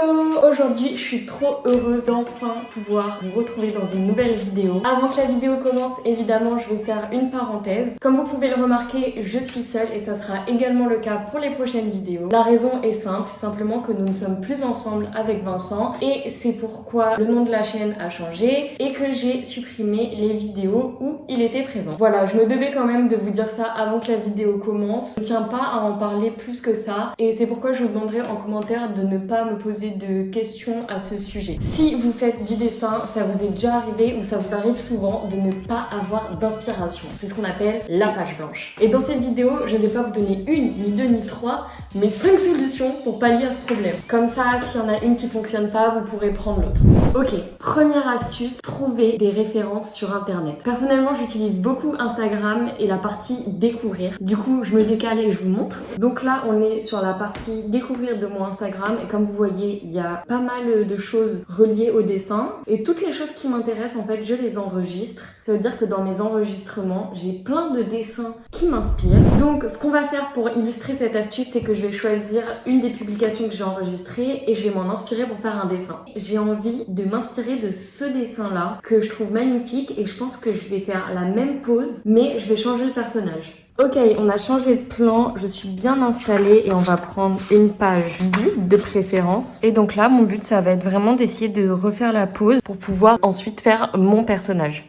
Hello! Aujourd'hui, je suis trop heureuse d'enfin pouvoir vous retrouver dans une nouvelle vidéo. Avant que la vidéo commence, évidemment, je vais faire une parenthèse. Comme vous pouvez le remarquer, je suis seule et ça sera également le cas pour les prochaines vidéos. La raison est simple, c'est simplement que nous ne sommes plus ensemble avec Vincent et c'est pourquoi le nom de la chaîne a changé et que j'ai supprimé les vidéos où il était présent. Voilà, je me devais quand même de vous dire ça avant que la vidéo commence. Je ne tiens pas à en parler plus que ça et c'est pourquoi je vous demanderai en commentaire de ne pas me poser de questions à ce sujet. Si vous faites du dessin, ça vous est déjà arrivé ou ça vous arrive souvent de ne pas avoir d'inspiration. C'est ce qu'on appelle la page blanche. Et dans cette vidéo, je ne vais pas vous donner une, ni deux, ni trois, mais 5 solutions pour pallier à ce problème. Comme ça, s'il y en a une qui fonctionne pas, vous pourrez prendre l'autre. Ok, première astuce, trouver des références sur internet. Personnellement, j'utilise beaucoup Instagram et la partie découvrir. Du coup, je me décale et je vous montre. Donc là, on est sur la partie découvrir de mon Instagram et comme vous voyez, il y a pas mal de choses reliées au dessin et toutes les choses qui m'intéressent, en fait, je les enregistre. Ça veut dire que dans mes enregistrements, j'ai plein de dessins qui m'inspirent. Donc, ce qu'on va faire pour illustrer cette astuce, c'est que je vais choisir une des publications que j'ai enregistrées et je vais m'en inspirer pour faire un dessin. J'ai envie de m'inspirer de ce dessin-là que je trouve magnifique et je pense que je vais faire la même pose, mais je vais changer le personnage. Ok, on a changé de plan, je suis bien installée et on va prendre une page vide de préférence. Et donc là, mon but, ça va être vraiment d'essayer de refaire la pose pour pouvoir ensuite faire mon personnage.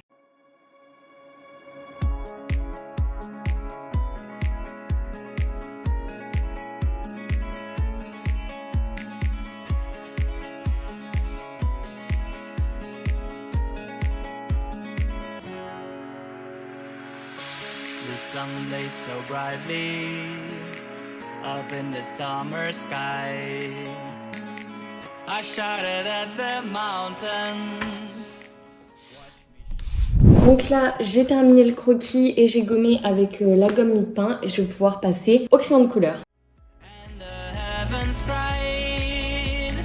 The sun lays so brightly up in the summer sky. I shouted at the mountains. Donc là, j'ai terminé le croquis et j'ai gommé avec la gomme mi-teint et je vais pouvoir passer au crayon de couleur. And the heavens cried,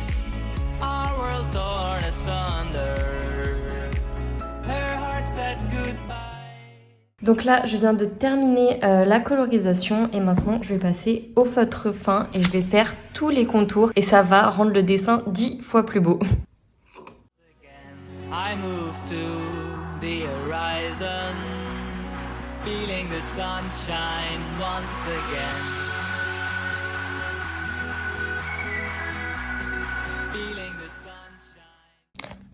our world torn asunder. Her heart said goodbye. Donc là, je viens de terminer la colorisation et maintenant, je vais passer au feutre fin et je vais faire tous les contours et ça va rendre le dessin 10 fois plus beau. I moved to the horizon, feeling the sunshine once again. Feeling the sunshine.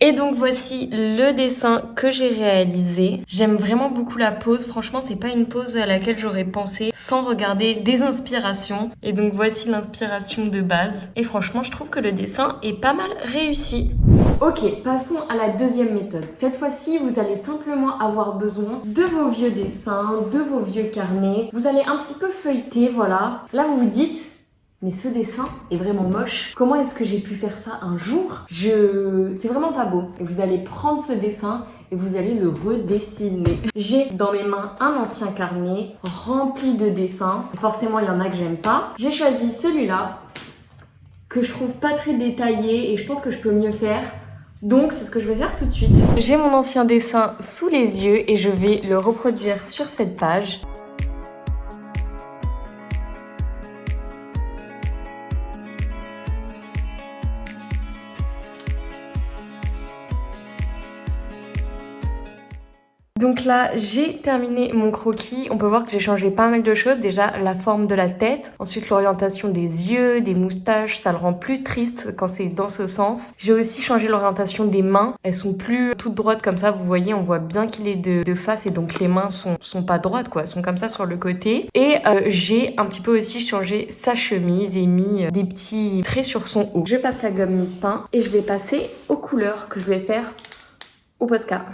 Et donc voici le dessin que j'ai réalisé. J'aime vraiment beaucoup la pose. Franchement, c'est pas une pose à laquelle j'aurais pensé sans regarder des inspirations. Et donc voici l'inspiration de base. Et franchement, je trouve que le dessin est pas mal réussi. Ok, passons à la deuxième méthode. Cette fois-ci, vous allez simplement avoir besoin de vos vieux dessins, de vos vieux carnets. Vous allez un petit peu feuilleter, voilà. Là, vous vous dites... mais ce dessin est vraiment moche. Comment est-ce que j'ai pu faire ça un jour? C'est vraiment pas beau. Et vous allez prendre ce dessin et vous allez le redessiner. J'ai dans mes mains un ancien carnet rempli de dessins. Forcément, il y en a que j'aime pas. J'ai choisi celui-là que je trouve pas très détaillé et je pense que je peux mieux faire. Donc, c'est ce que je vais faire tout de suite. J'ai mon ancien dessin sous les yeux et je vais le reproduire sur cette page. Donc là, j'ai terminé mon croquis. On peut voir que j'ai changé pas mal de choses. Déjà, la forme de la tête. Ensuite, l'orientation des yeux, des moustaches. Ça le rend plus triste quand c'est dans ce sens. J'ai aussi changé l'orientation des mains. Elles sont plus toutes droites comme ça. Vous voyez, on voit bien qu'il est de face. Et donc, les mains sont pas droites, quoi. Elles sont comme ça sur le côté. Et j'ai un petit peu aussi changé sa chemise et mis des petits traits sur son haut. Je passe la gomme mi-teint et je vais passer aux couleurs que je vais faire au Posca.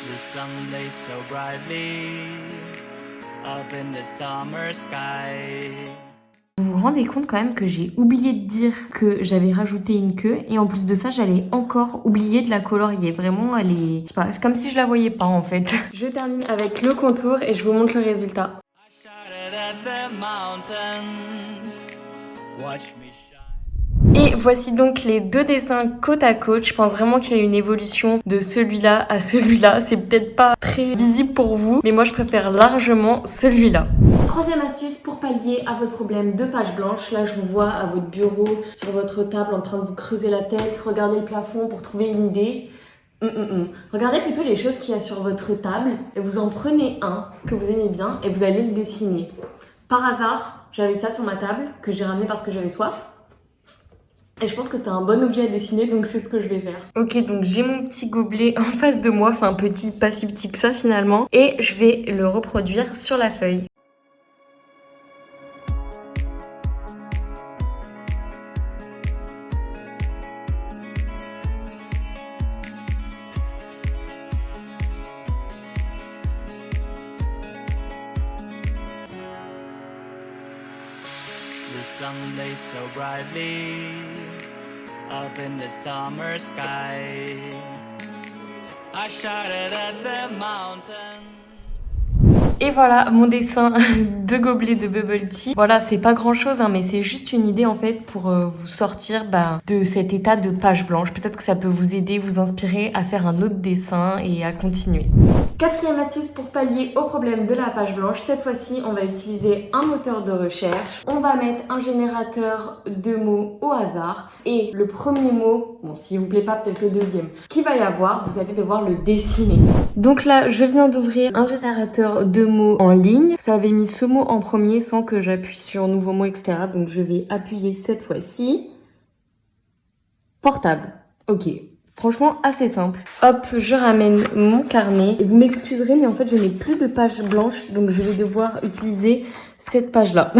The sun lays so brightly up in the summer sky. Vous vous rendez compte quand même que j'ai oublié de dire que j'avais rajouté une queue et en plus de ça j'allais encore oublier de la colorier. Vraiment elle est... je sais pas, c'est comme si je la voyais pas en fait. Je termine avec le contour et je vous montre le résultat. I shouted at the mountains, watch me shine. Et voici donc les deux dessins côte à côte. Je pense vraiment qu'il y a une évolution de celui-là à celui-là. C'est peut-être pas très visible pour vous, mais moi je préfère largement celui-là. Troisième astuce pour pallier à votre problème de page blanche. Là, je vous vois à votre bureau, sur votre table, en train de vous creuser la tête, regarder le plafond pour trouver une idée. Regardez plutôt les choses qu'il y a sur votre table et vous en prenez un que vous aimez bien et vous allez le dessiner. Par hasard, j'avais ça sur ma table que j'ai ramené parce que j'avais soif. Et je pense que c'est un bon objet à dessiner, donc c'est ce que je vais faire. Ok, donc j'ai mon petit gobelet en face de moi, enfin petit, pas si petit que ça finalement. Et je vais le reproduire sur la feuille. The sun lays so brightly up in the summer sky. I shouted at the mountains. Et voilà mon dessin de gobelet de bubble tea. Voilà, c'est pas grand chose, hein, mais c'est juste une idée en fait pour vous sortir de cet état de page blanche. Peut-être que ça peut vous aider, vous inspirer à faire un autre dessin et à continuer. Quatrième astuce pour pallier au problème de la page blanche. Cette fois-ci, on va utiliser un moteur de recherche. On va mettre un générateur de mots au hasard. Et le premier mot, bon, s'il vous plaît pas, peut-être le deuxième, qu'il va y avoir, vous allez devoir le dessiner. Donc là, je viens d'ouvrir un générateur de mots en ligne. Ça avait mis ce mot en premier sans que j'appuie sur nouveau mot, etc. Donc je vais appuyer cette fois-ci. Portable. Ok. Franchement, assez simple. Hop, je ramène mon carnet. Et vous m'excuserez, mais en fait, je n'ai plus de page blanche, donc je vais devoir utiliser cette page-là.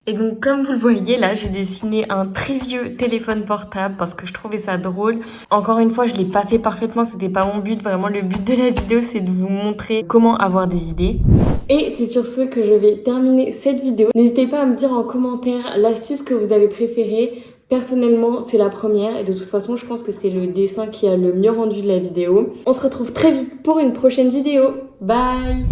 Et donc comme vous le voyez là, j'ai dessiné un très vieux téléphone portable parce que je trouvais ça drôle. Encore une fois, je l'ai pas fait parfaitement, c'était pas mon but. Vraiment, le but de la vidéo, c'est de vous montrer comment avoir des idées. Et c'est sur ce que je vais terminer cette vidéo. N'hésitez pas à me dire en commentaire l'astuce que vous avez préférée. Personnellement, c'est la première et de toute façon, je pense que c'est le dessin qui a le mieux rendu de la vidéo. On se retrouve très vite pour une prochaine vidéo. Bye!